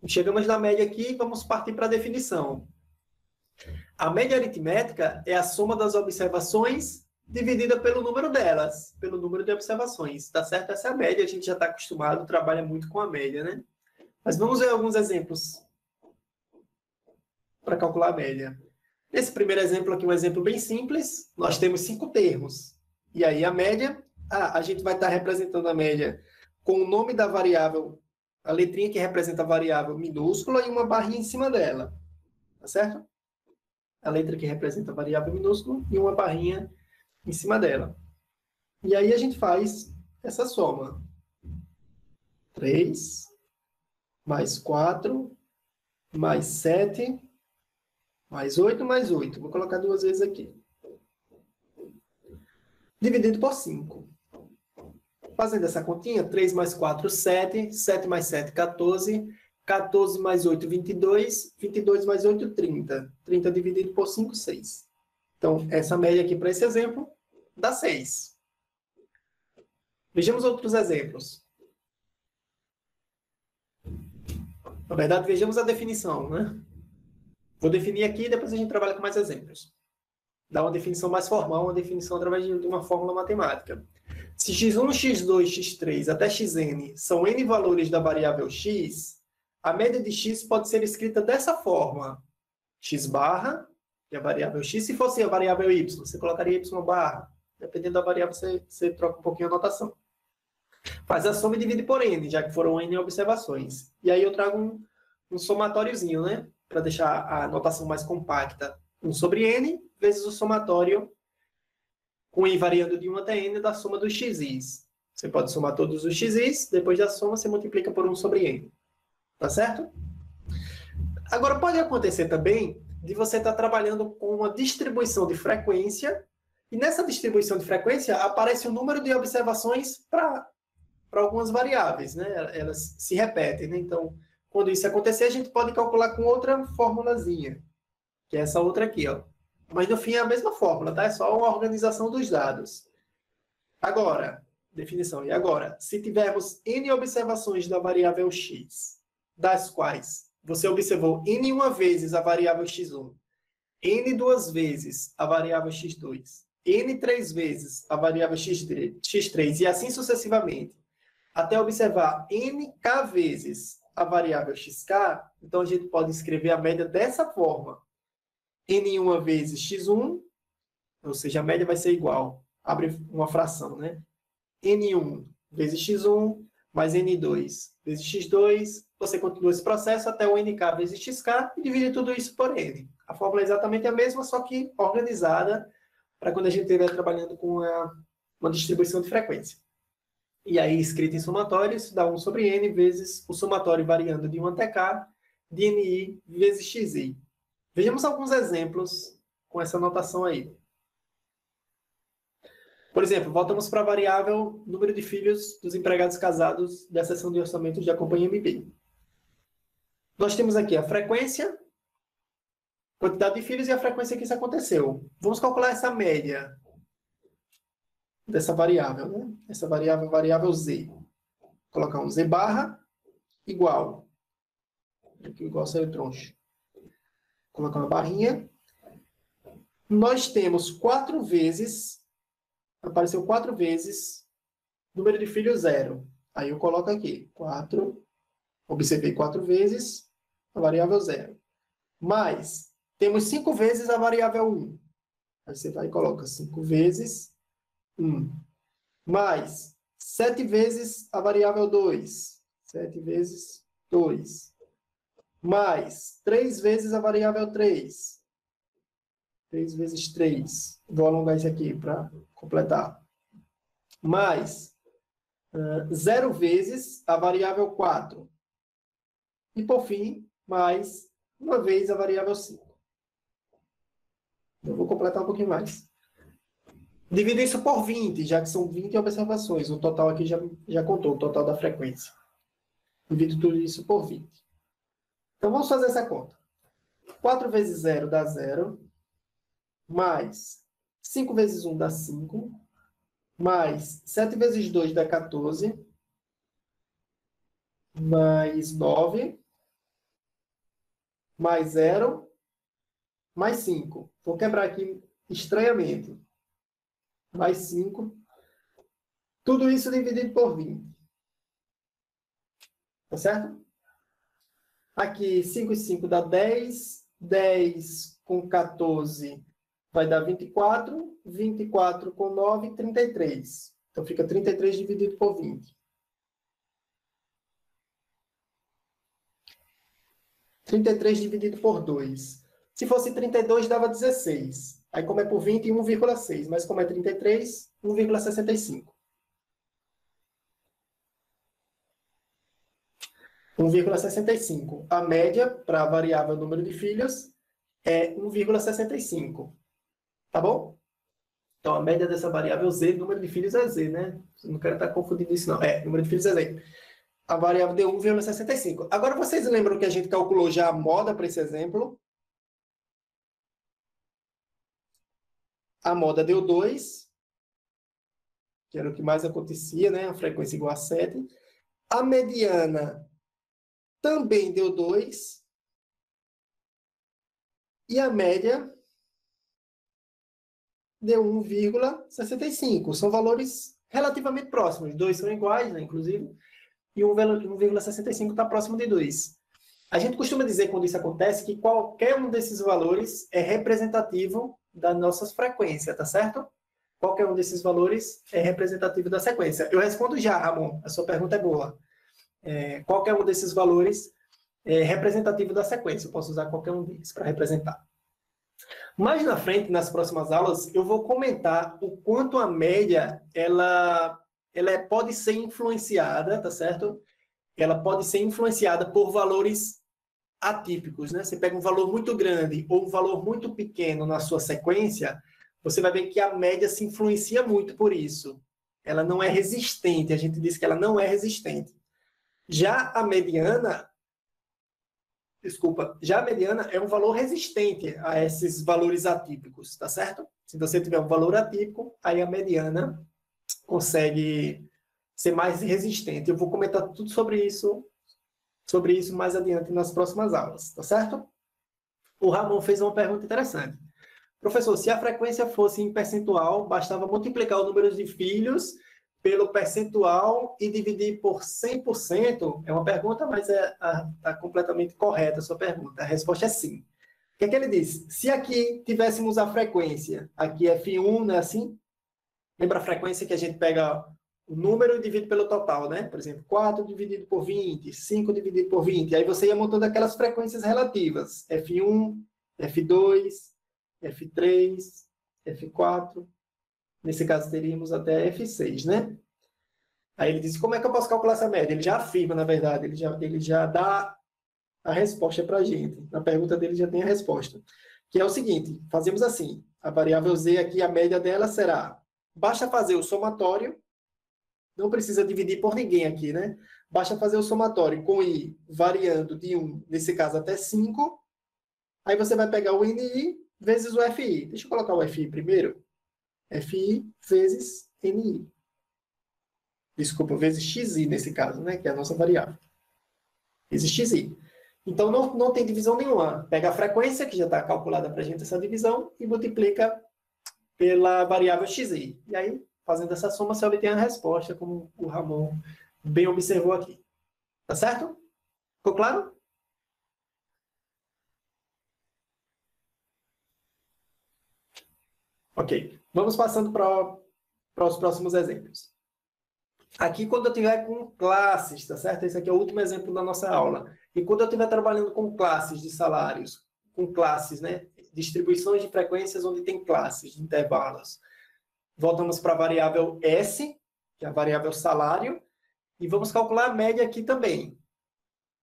Chegamos na média aqui e vamos partir para a definição. A média aritmética é a soma das observações dividida pelo número delas, pelo número de observações, tá certo? Essa é a média, a gente já está acostumado, trabalha muito com a média, né? Mas vamos ver alguns exemplos para calcular a média. Nesse primeiro exemplo aqui, um exemplo bem simples, nós temos 5 termos. E aí a média, a gente vai estar representando a média com o nome da variável, a letrinha que representa a variável minúscula e uma barrinha em cima dela, tá certo? A letra que representa a variável minúscula e uma barrinha em cima dela. E aí a gente faz essa soma. 3 mais 4 mais 7 mais 8 mais 8. Vou colocar 2 vezes aqui. Dividido por 5. Fazendo essa continha, 3 mais 4, 7. 7 mais 7, 14. 14 mais 8, 22. 22 mais 8, 30. 30 dividido por 5, 6. Então, essa média aqui para esse exemplo dá 6. Vejamos outros exemplos. Na verdade, vejamos a definição, né? Vou definir aqui e depois a gente trabalha com mais exemplos. Dá uma definição mais formal, uma definição através de uma fórmula matemática. Se x1, x2, x3 até xn são n valores da variável x, a média de x pode ser escrita dessa forma. X barra, que é a variável x. Se fosse a variável y, você colocaria y barra. Dependendo da variável, você troca um pouquinho a notação. Faz a soma e divide por n, já que foram n observações. E aí eu trago um somatóriozinho, né? Para deixar a notação mais compacta. 1 sobre n vezes o somatório com i variando de 1 até n da soma dos xis. Você pode somar todos os xis, depois da soma você multiplica por 1 sobre n. Tá certo? Agora, pode acontecer também de você estar trabalhando com uma distribuição de frequência, e nessa distribuição de frequência aparece o número de observações para algumas variáveis, né? Elas se repetem, né? Então, quando isso acontecer, a gente pode calcular com outra formulazinha, que é essa outra aqui, ó. Mas, no fim, é a mesma fórmula, tá? É só uma organização dos dados. Agora, definição. E agora, se tivermos n observações da variável x, das quais você observou n uma vezes a variável x1, n duas vezes a variável x2, n três vezes a variável x3, e assim sucessivamente, até observar nk vezes a variável xk, então a gente pode escrever a média dessa forma. N1 vezes x1, ou seja, a média vai ser igual, abre uma fração, né? N1 vezes x1 mais N2 vezes x2, você continua esse processo até o nk vezes xk e divide tudo isso por n. A fórmula é exatamente a mesma, só que organizada para quando a gente estiver trabalhando com uma distribuição de frequência. E aí, escrito em somatório, isso dá 1 sobre n vezes o somatório variando de 1 até k, de ni vezes xi. Vejamos alguns exemplos com essa notação aí. Por exemplo, voltamos para a variável número de filhos dos empregados casados da seção de orçamento de Acompanhe MB. Nós temos aqui a frequência, quantidade de filhos e a frequência que isso aconteceu. Vamos calcular essa média dessa variável, né? Essa variável z. Vou colocar um z barra igual. Aqui o igual saiu troncho. Vou colocar uma barrinha. Nós temos 4 vezes, apareceu 4 vezes, número de filhos 0. Aí eu coloco aqui, 4, observei 4 vezes a variável 0. Mais, temos 5 vezes a variável 1. Aí você vai e coloca 5 vezes 1. Mais 7 vezes a variável 2. 7 vezes 2. Mais 3 vezes a variável 3. 3 vezes 3. Vou alongar isso aqui para completar. Mais 0 vezes a variável 4. E, por fim, mais uma vez a variável 5. Eu vou completar um pouquinho mais. Divido isso por 20, já que são 20 observações. O total aqui já contou, o total da frequência. Divido tudo isso por 20. Então, vamos fazer essa conta. 4 vezes 0 dá 0. Mais 5 vezes 1 dá 5. Mais 7 vezes 2 dá 14. Mais 9. mais 0, mais 5. Vou quebrar aqui estranhamente. Mais 5. Tudo isso dividido por 20. Tá certo? Aqui, 5 e 5 dá 10. 10 com 14 vai dar 24. 24 com 9, 33. Então, fica 33 dividido por 20. 33 dividido por 2. Se fosse 32, dava 16. Aí, como é por 20, 1,6. Mas como é 33, 1,65. 1,65. A média para a variável número de filhos é 1,65. Tá bom? Então, a média dessa variável z, número de filhos é z, né? Não quero estar confundindo isso, não. Número de filhos é z. A variável deu 1,65. Agora, vocês lembram que a gente calculou já a moda para esse exemplo? A moda deu 2, que era o que mais acontecia, né? A frequência igual a 7. A mediana também deu 2. E a média deu 1,65. São valores relativamente próximos. 2 são iguais, né, inclusive. E 1,65 está próximo de 2. A gente costuma dizer, quando isso acontece, que qualquer um desses valores é representativo das nossas frequências, tá certo? Qualquer um desses valores é representativo da sequência. Eu respondo já, Ramon. A sua pergunta é boa. Qualquer um desses valores é representativo da sequência. Eu posso usar qualquer um deles para representar. Mais na frente, nas próximas aulas, eu vou comentar o quanto a média ela pode ser influenciada, tá certo? Ela pode ser influenciada por valores atípicos, né? Você pega um valor muito grande ou um valor muito pequeno na sua sequência, você vai ver que a média se influencia muito por isso. Ela não é resistente, a gente diz que ela não é resistente. Já a mediana é um valor resistente a esses valores atípicos, tá certo? Se você tiver um valor atípico, aí a mediana consegue ser mais resistente. Eu vou comentar tudo sobre isso mais adiante nas próximas aulas, tá certo? O Ramon fez uma pergunta interessante. Professor, se a frequência fosse em percentual, bastava multiplicar o número de filhos pelo percentual e dividir por 100%? É uma pergunta, mas está completamente correta a sua pergunta. A resposta é sim. O que é que ele diz? Se aqui tivéssemos a frequência, aqui F1, não é assim? Lembra a frequência que a gente pega o número e divide pelo total, né? Por exemplo, 4 dividido por 20, 5 dividido por 20. Aí você ia montando aquelas frequências relativas. F1, F2, F3, F4. Nesse caso, teríamos até F6, né? Aí ele diz, como é que eu posso calcular essa média? Ele já afirma, na verdade, ele já dá a resposta para a gente. Na pergunta dele já tem a resposta. Que é o seguinte, fazemos assim, a variável z aqui, a média dela será, basta fazer o somatório, não precisa dividir por ninguém aqui, né? Basta fazer o somatório com i variando de 1, nesse caso até 5, aí você vai pegar o NI vezes o FI. Deixa eu colocar o FI primeiro. FI vezes NI. Desculpa, vezes XI nesse caso, né? Que é a nossa variável. Vezes XI. Então, não tem divisão nenhuma. Pega a frequência, que já está calculada para a gente essa divisão, e multiplica pela variável XI. E aí, fazendo essa soma, você obtém a resposta, como o Ramon bem observou aqui. Tá certo? Ficou claro? Ok. Vamos passando para os próximos exemplos. Aqui, quando eu estiver com classes, tá certo? Esse aqui é o último exemplo da nossa aula. E quando eu estiver trabalhando com classes de salários, com classes, né? Distribuições de frequências onde tem classes de intervalos. Voltamos para a variável S, que é a variável salário, e vamos calcular a média aqui também.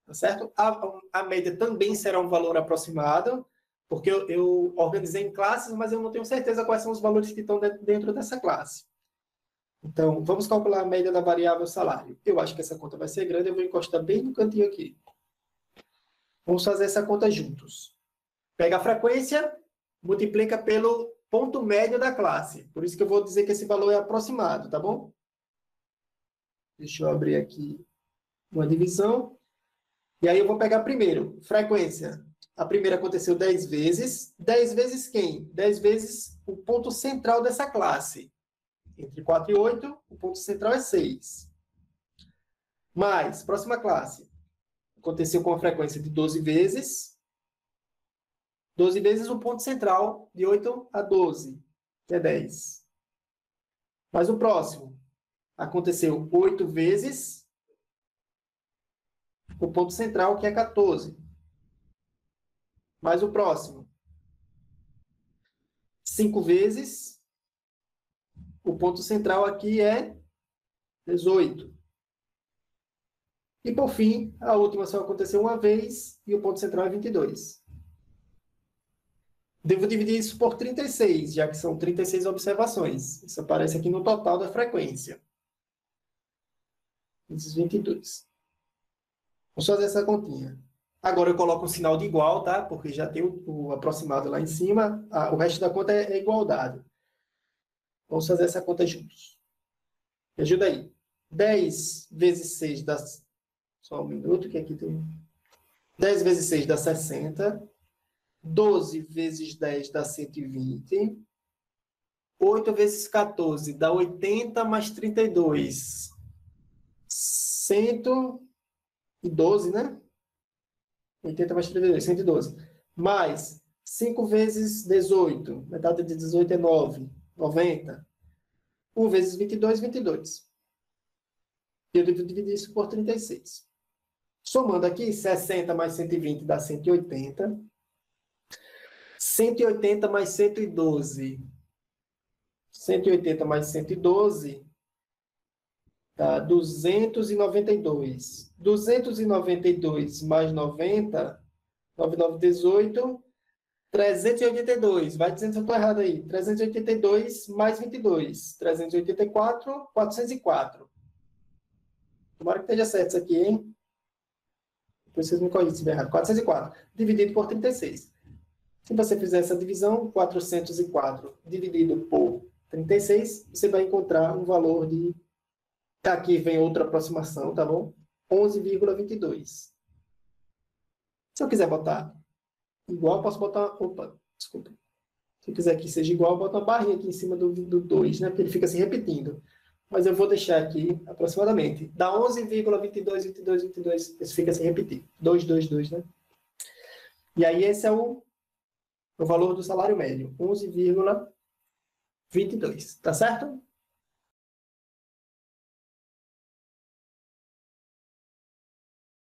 Tá certo? A média também será um valor aproximado, porque eu organizei em classes, mas eu não tenho certeza quais são os valores que estão dentro dessa classe. Então, vamos calcular a média da variável salário. Eu acho que essa conta vai ser grande, eu vou encostar bem no cantinho aqui. Vamos fazer essa conta juntos. Pega a frequência, multiplica pelo ponto médio da classe. Por isso que eu vou dizer que esse valor é aproximado, tá bom? Deixa eu abrir aqui uma divisão. E aí eu vou pegar primeiro, frequência. A primeira aconteceu 10 vezes. 10 vezes quem? 10 vezes o ponto central dessa classe. Entre 4 e 8, o ponto central é 6. Mais, próxima classe. Aconteceu com a frequência de 12 vezes. 12 vezes o ponto central, de 8 a 12, que é 10. Mas o próximo. Aconteceu 8 vezes o ponto central, que é 14. Mais o próximo. 5 vezes o ponto central aqui é 18. E, por fim, a última só aconteceu uma vez e o ponto central é 22. Devo dividir isso por 36, já que são 36 observações. Isso aparece aqui no total da frequência. Esses 22. Vamos fazer essa continha. Agora eu coloco um sinal de igual, tá? Porque já tem o aproximado lá em cima. O resto da conta é igualdade. Vamos fazer essa conta juntos. Me ajuda aí. 10 vezes 6 dá... Só um minuto, que aqui tem... 10 vezes 6 dá 60. 12 vezes 10 dá 120. 8 vezes 14 dá 80 mais 32. 112, né? 80 mais 32, 112. Mais 5 vezes 18. Metade de 18 é 9. 90. 1 vezes 22, 22. E eu devo dividir isso por 36. Somando aqui, 60 mais 120 dá 180. 180 mais 112. 180 mais 112 dá 292. 292 mais 90, 99, 18, 382. Vai dizendo se eu estou errado aí. 382 mais 22. 384, 404. Tomara que esteja certo isso aqui, hein? Depois vocês me corrigem se estiver errado. 404 dividido por 36. Se você fizer essa divisão, 404 dividido por 36, você vai encontrar um valor de... Aqui vem outra aproximação, tá bom? 11,22. Se eu quiser botar igual, posso botar... Opa, desculpa. Se eu quiser que seja igual, eu boto uma barrinha aqui em cima do 2, né? Porque ele fica se repetindo. Mas eu vou deixar aqui aproximadamente. Dá 11,22, 22, 22. Esse fica se repetir. 2, 2, 2, né? E aí esse é o valor do salário médio. 11,22. Tá certo?